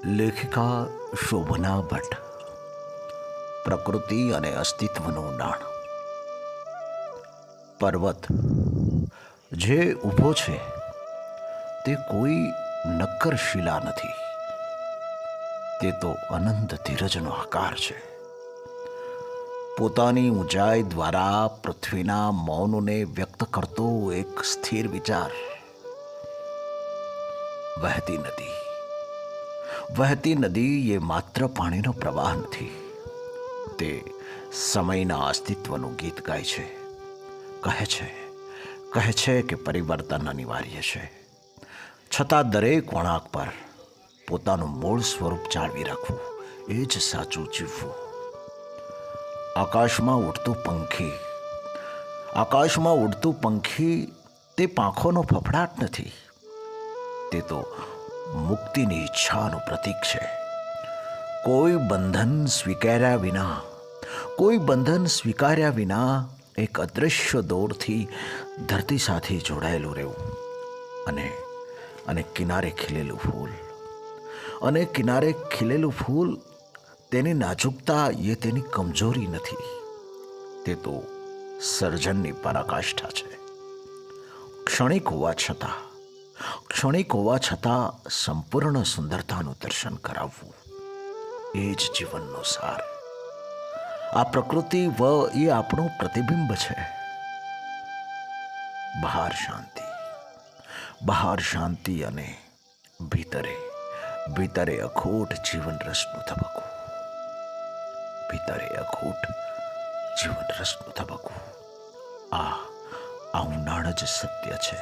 લેખિકા શોભના ભટ્ટ. પ્રકૃતિ અને અસ્તિત્વનું ઊંડાણ. પર્વત જે ઊભો છે તે કોઈ નક્કર શિલા નથી, તે તો અનંત ધીરજનો આકાર છે. પોતાની ઊંચાઈ દ્વારા પૃથ્વીના મૌનને વ્યક્ત કરતો એક સ્થિર વિચાર. વહેતી નદી એ માત્ર પાણીનો પ્રવાહ નથી, તે સમયના અસ્તિત્વનું ગીત ગાય છે. કહે છે કે પરિવર્તન અનિવાર્ય છે, છતાં દરેક વળાંક પર પોતાનું મૂળ સ્વરૂપ જાળવી રાખવું એ જ સાચું જીવવું. આકાશમાં ઉડતું પંખી તે પાંખોનો ફફડાટ નથી, તે તો મુક્તિની ઈચ્છાનું પ્રતીક છે. કોઈ બંધન સ્વીકાર્યા વિના એક અદૃશ્ય દોરથી ધરતી સાથે જોડાયેલું રહેવું. અને કિનારે ખીલેલું ફૂલ તેની નાજુકતા એ તેની કમજોરી નથી, તે તો સર્જનની પરાકાષ્ઠા છે. ક્ષણિક હોવા છતાં સંપૂર્ણ સુંદરતાનું દર્શન કરાવવું એ જ જીવનનો સાર. આ પ્રકૃતિ એ આપણું પ્રતિબિંબ છે. બહાર શાંતિ અને ભીતરે અખૂટ જીવન રસનું ધબકવું. આ ઊંડાણ જ સત્ય છે.